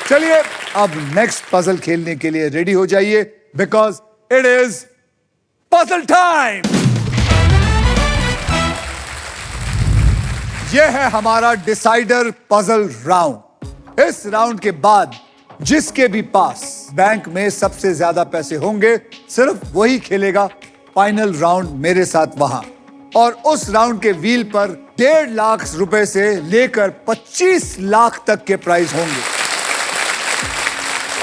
चलिए अब next puzzle खेलने के लिए रेडी हो जाइए, because it is puzzle time. यह है हमारा डिसाइडर पजल राउंड। इस राउंड के बाद जिसके भी पास बैंक में सबसे ज्यादा पैसे होंगे सिर्फ वही खेलेगा फाइनल राउंड मेरे साथ वहां। और उस राउंड के व्हील पर 1.5 लाख रुपए से लेकर 25 लाख तक के प्राइज होंगे।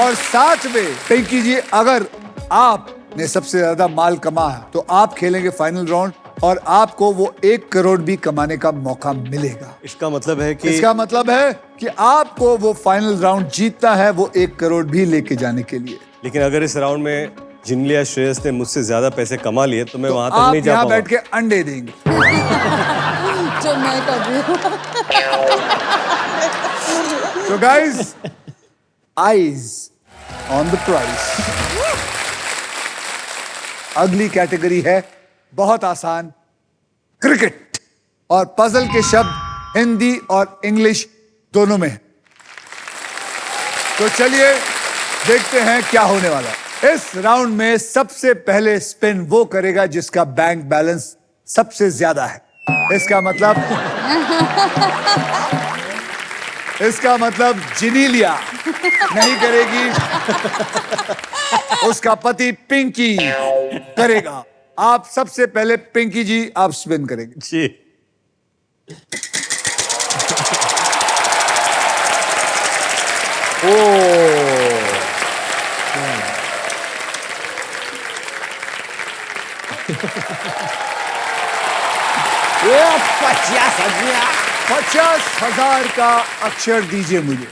और साथ में पिंकी जी, अगर आपने सबसे ज्यादा माल कमाया तो आप खेलेंगे फाइनल राउंड और आपको वो 1 करोड़ भी कमाने का मौका मिलेगा। इसका मतलब है कि आपको वो फाइनल राउंड जीतना है, वो 1 करोड़ भी लेके जाने के लिए। लेकिन अगर इस राउंड में जिनलिया श्रेयस ने मुझसे ज्यादा पैसे कमा लिए तो मैं वहां तक आप नहीं जा यहाँ पाऊंगा। बैठ के अंडे देंगे। जो मैं कर रही हूँ। तो guys, eyes on the price. अगली कैटेगरी है बहुत आसान, क्रिकेट। और पजल के शब्द हिंदी और इंग्लिश दोनों में है। तो चलिए देखते हैं क्या होने वाला है। इस राउंड में सबसे पहले स्पिन वो करेगा जिसका बैंक बैलेंस सबसे ज्यादा है। इसका मतलब जिनीलिया नहीं करेगी, उसका पति पिंकी करेगा। आप सबसे पहले पिंकी जी आप स्पिन करेंगे। जी। वो 50,000। 50,000 का अक्षर दीजिए मुझे।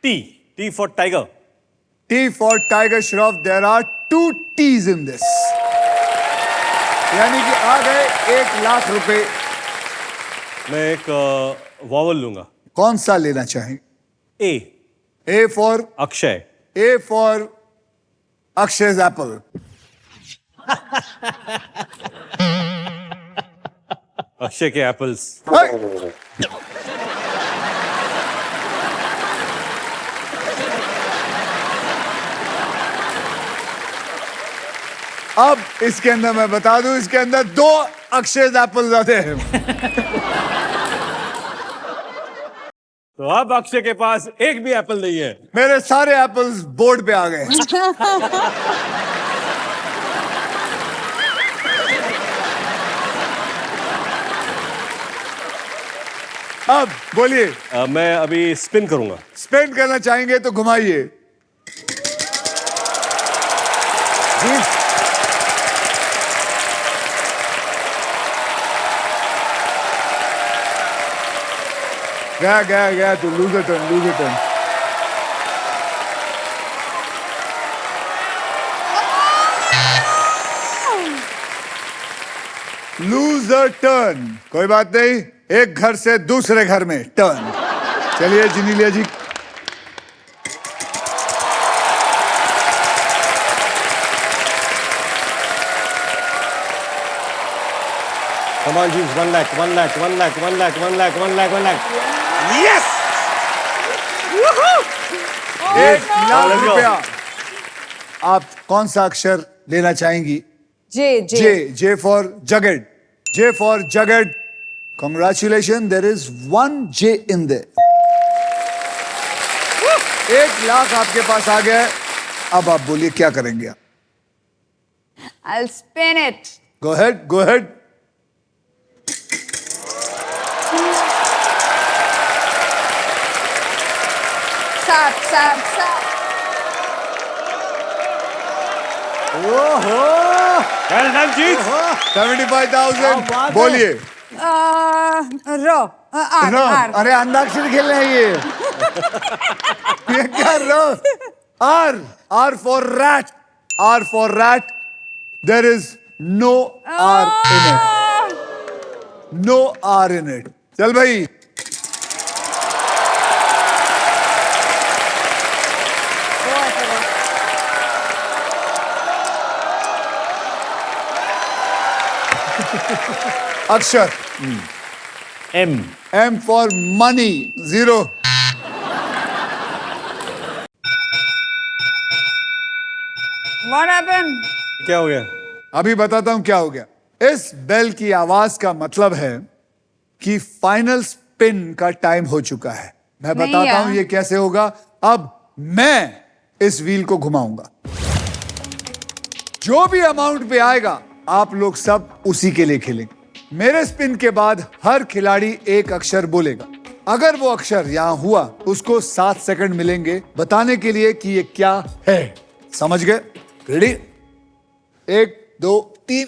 T for tiger. T for Tiger Shroff, there are 2 T's in this. यानी कि आ गए 1 लाख रुपए। मैं एक वॉवल लूंगा। कौन सा लेना चाहें? ए A for Akshay. A for Akshay's apple. Akshay के एप्पल्स। अब इसके अंदर मैं बता दूं, इसके अंदर 2 अक्षय एप्पल आते हैं। तो अब अक्षय के पास एक भी एप्पल नहीं है। मेरे सारे एप्पल्स बोर्ड पे आ गए। अब बोलिए। मैं अभी स्पिन करूंगा। स्पेंड करना चाहेंगे तो घुमाइए। गया तो लूज टर्न। लूज टर्न, कोई बात नहीं, एक घर से दूसरे घर में टर्न। चलिए जिनीलिया जी। Come on, James. 1 lakh. Yes! 1 lakh let's go. रुपया। आप कौन सा अक्षर लेना चाहेंगी? J for Jagged. J for Jagged. Congratulations, there is 1 J in there. 1 lakh आपके पास आ गया है। अब आप बोलिए क्या करेंगे आप? I'll spin it. Go ahead. Sap. Well done, Jeet. 75,000। बोलिए। रो रो। R. अरे अंताक्षरी खेलना है ये। ये क्या रो? R for rat. R for rat. There is no R in it. No R in it. चल भाई। अक्षर M। M for money, 0. What happened? क्या हो गया? अभी बताता हूं क्या हो गया। इस बेल की आवाज का मतलब है कि फाइनल स्पिन का टाइम हो चुका है। मैं नहीं बताता यार। हूं ये कैसे होगा। अब मैं इस व्हील को घुमाऊंगा, जो भी अमाउंट पे आएगा आप लोग सब उसी के लिए खेलेंगे। मेरे स्पिन के बाद हर खिलाड़ी एक अक्षर बोलेगा। अगर वो अक्षर यहां हुआ उसको 7 सेकंड मिलेंगे बताने के लिए कि ये क्या है। समझ गए? रेडी? 1 2 3।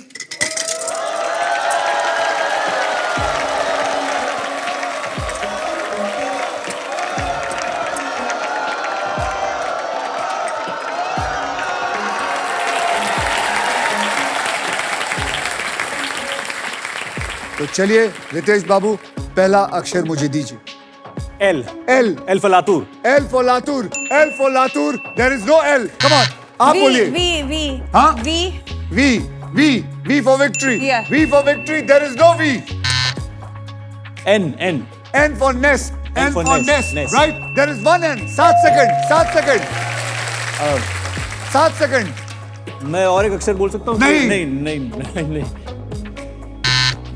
तो चलिए रितेश बाबू, पहला अक्षर मुझे दीजिए। L. L. L for Latur. L for Latur. L for Latur. There is no L. Come on, आप बोलिए। V. हाँ? V. V. V. V for victory. Yeah. V for victory. There is no V. N. N. N for nest. N for for nest, nest. nest. Right, there is one N. 7 second. 7 second. 7 second. मैं और एक अक्षर बोल सकता हूँ? नहीं। नहीं नहीं नहीं, नहीं।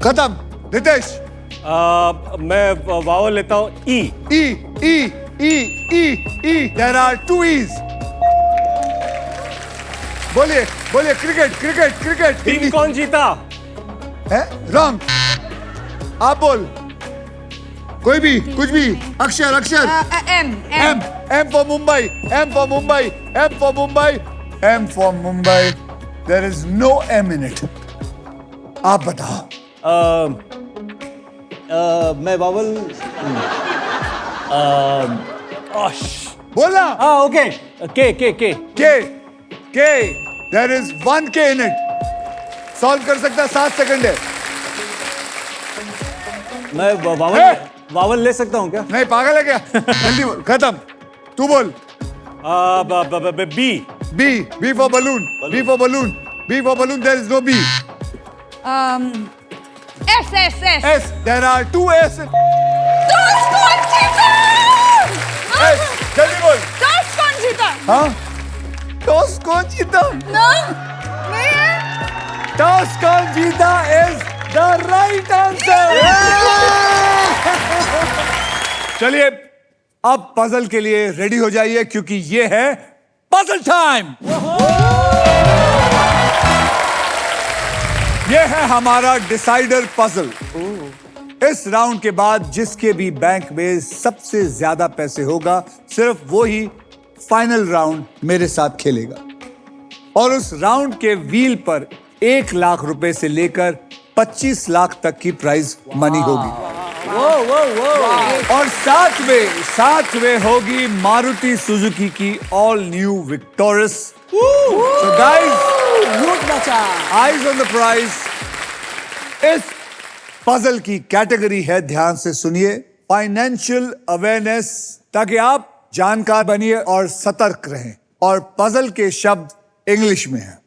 खत्म। रितेश। मैं वावल लेता हूँ। ई। ई। ई। ई। ई। ई। There are 2 E's. बोलिए बोलिए। Cricket cricket cricket. टीम कौन जीता? है रॉन्ग। आप बोल, कोई भी, कुछ भी। अक्षर अक्षर। M. M. M for Mumbai. M for Mumbai. M for Mumbai. M for Mumbai. There is no M in it. आप बताओ। मैं वावल। बोला। हाँ ओके। के के के। के। के। देयर इज 1 के इन इट। सॉल्व कर सकता 7 सेकंड है। मैं वावल ए! वावल ले सकता हूँ क्या? नहीं, पागल है क्या? जल्दी बोल। खत्म। तू बोल। B. B. B for balloon. B for balloon. B for balloon. There is no B. S. S. There are 2 S. Toss कौन जीता? एस। जल्दी बोल। टॉस कौन जीता? हाँ, टॉस कौन जीता? No. नहीं है? टॉस कौन जीता इज द राइट आंसर। चलिए अब पजल के लिए रेडी हो जाइए क्योंकि ये है पजल टाइम। ये है हमारा डिसाइडर पजल। इस राउंड के बाद जिसके भी बैंक में सबसे ज्यादा पैसे होगा सिर्फ वो ही फाइनल राउंड मेरे साथ खेलेगा। और उस राउंड के व्हील पर 1 लाख रुपए से लेकर 25 लाख तक की प्राइज मनी होगी। और साथ में होगी मारुति सुजुकी की all new Victoris. So guys, eyes on the prize. इस पजल की कैटेगरी है, ध्यान से सुनिए, फाइनेंशियल अवेयरनेस, ताकि आप जानकार बनिए और सतर्क रहें। और पजल के शब्द इंग्लिश में हैं।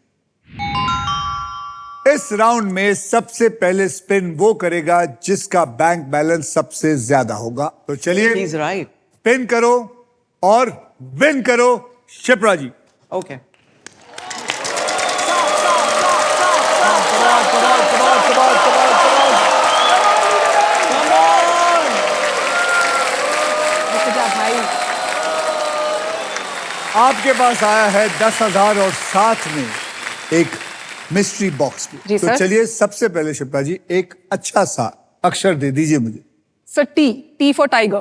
इस राउंड में सबसे पहले स्पिन वो करेगा जिसका बैंक बैलेंस सबसे ज्यादा होगा। तो चलिए He's right. स्पिन करो और विन करो शिप्रा जी। Okay. आपके पास आया है 10,000 और साथ में एक मिस्ट्री बॉक्स भी। जी तो सर। चलिए सबसे पहले शिप्रा जी एक अच्छा सा अक्षर दे दीजिए मुझे। Sir, T. T for tiger.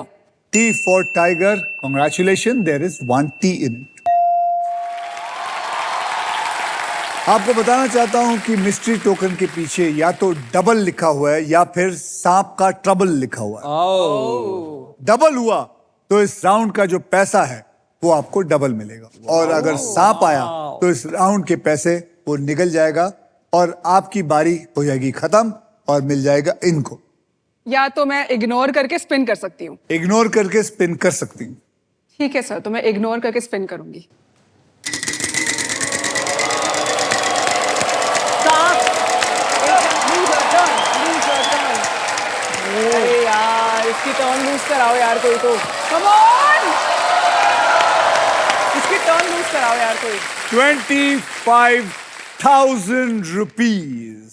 T for tiger. Congratulations, there is 1 T in it. आपको बताना चाहता हूं कि मिस्ट्री टोकन के पीछे या तो डबल लिखा हुआ है या फिर सांप का ट्रबल लिखा हुआ है। डबल हुआ तो इस राउंड का जो पैसा है वो आपको डबल मिलेगा, और अगर सांप आया तो इस राउंड के पैसे वो निकल जाएगा और आपकी बारी हो जाएगी खत्म और मिल जाएगा इनको। या तो मैं इग्नोर करके स्पिन कर सकती हूँ। इग्नोर करके स्पिन कर सकती हूँ। ठीक है सर, तो मैं इग्नोर करके स्पिन करूंगी। अरे यार, इसकी टर्न लूज कराओ यार कोई तो। कम ऑन, इसकी टर्न लूज कराओ यार कोई 25,000 rupees.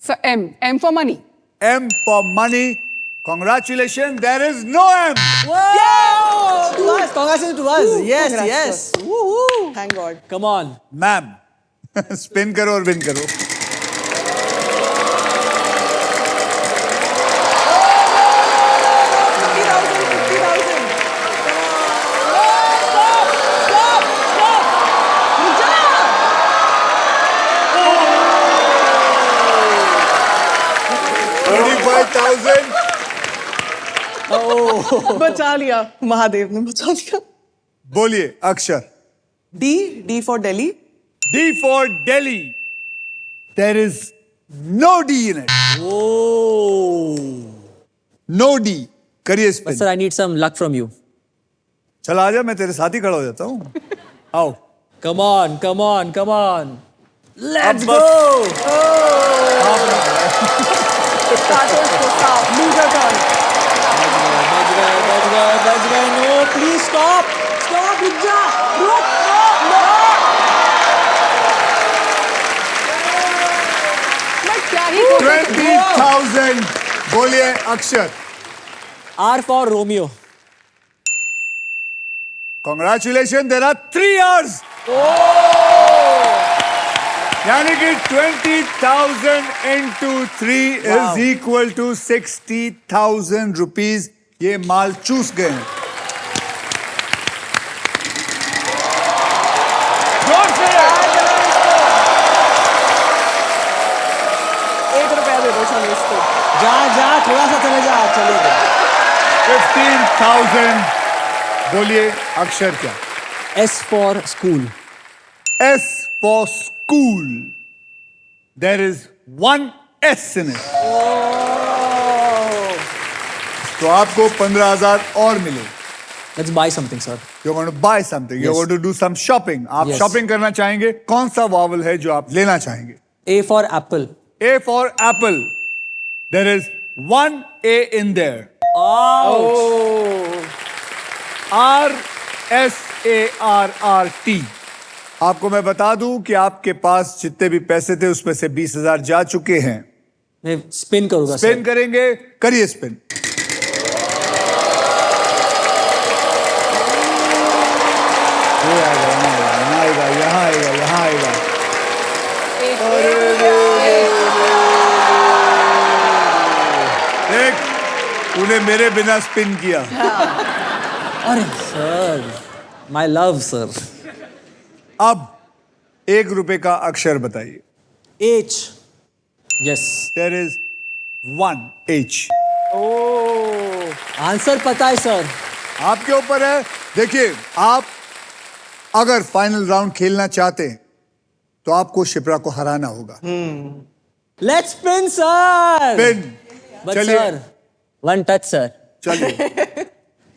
Sir M for money M for money. Congratulations, there is no M. To us, congratulations to us. Yes, yes. Woo-hoo. Thank God Come on. Ma'am, spin करो और win करो. बचा लिया महादेव ने बचा लिया बोलिए अक्षर. D for Delhi D for Delhi. There is no D in it. Oh. No D. करिए But spin. sir, I need some luck from you. चल आजा, मैं तेरे साथ ही खड़ा हो जाता हूँ. आओ. Come on, come on, come on. Let's अब go. लूजर टर्न बच गए. No, please stop. Stop, रुक जा. रुक. मैं क्या ही बोल सकती हूँ? 20,000. बोलिए अक्षर. R for Romeo. Congratulations, there are 3 R's. यानी कि 20,000 into 3 is equal to 60,000 rupees. ये माल चूस गए हैं. जोर से. ₹1 दे दो चलो इसको जा थोड़ा सा चले जा. चलेगा. 15,000. बोलिए अक्षर क्या. S for school. S for school. There is 1 S in it. तो आपको 15,000 और मिले. Let's buy something, sir. You're going to buy something. You're Yes. going to do some shopping. आप Yes. शॉपिंग करना चाहेंगे. कौन सा वावल है जो आप लेना चाहेंगे. A for apple. A for apple. There is 1 A in there. R S A R R T. आपको मैं बता दूं कि आपके पास जितने भी पैसे थे उसमें से 20,000 जा चुके हैं. मैं स्पिन करूंगा. स्पिन करेंगे. करिए स्पिन. ये आएगा, यहाँ आएगा, यहाँ आएगा, यहाँ आएगा. देख, तूने मेरे बिना स्पिन किया. अरे सर, माय लव सर. अब ₹1 का अक्षर बताइए. H. Yes. There is 1 H. Answer पता है सर. आपके ऊपर है. देखिए, आप अगर फाइनल राउंड खेलना चाहते हैं तो आपको शिप्रा को हराना होगा. Let's spin, sir. Spin. But चलिए. sir, one touch, sir. चलिए.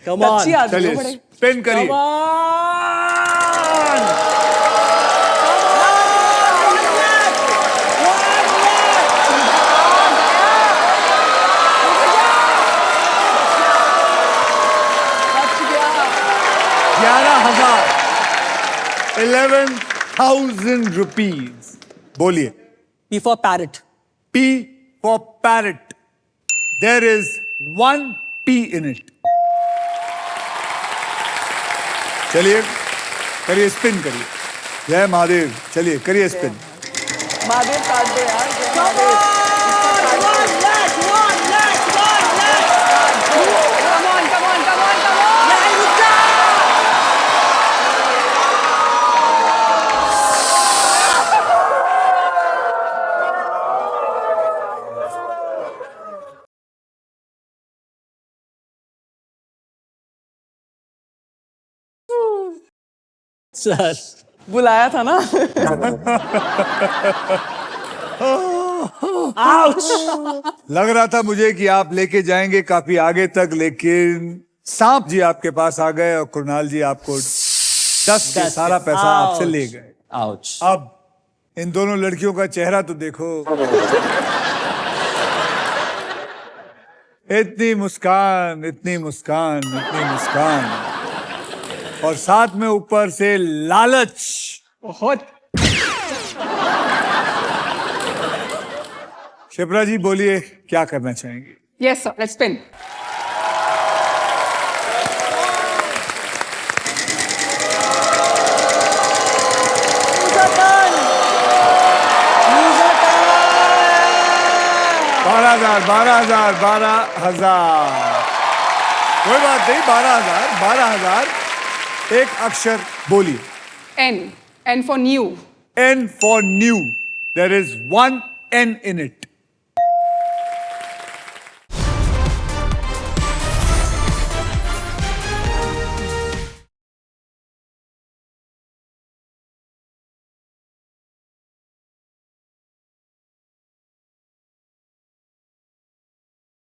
Come on. अच्छी आदमी चलिए हो बड़े स्पिन करिए. Come on. बच गया 11,000. 11,000 rupees. बोलिए. P for parrot. P for parrot. There is 1 P in it. चलिए करिए स्पिन करिए. जय महादेव. चलिए करिए स्पिन. महादेव काट दो यार Come on, come on, come on, come on. Sir. बुलाया था ना लग रहा था मुझे कि आप लेके जाएंगे काफी आगे तक, लेकिन सांप जी आपके पास आ गए और कुणाल जी आपको 10 के सारा पैसा आपसे ले गए. Ouch. अब इन दोनों लड़कियों का चेहरा तो देखो. इतनी मुस्कान, इतनी मुस्कान, इतनी मुस्कान. और साथ में ऊपर से लालच। बहुत शिप्रा जी बोलिए क्या करना चाहेंगे? Yes, sir. Let's spin. बारह हजार 12,000 कोई बात नहीं, 12,000 एक अक्षर बोलिए। N. N for new. N for new. There is one N in it.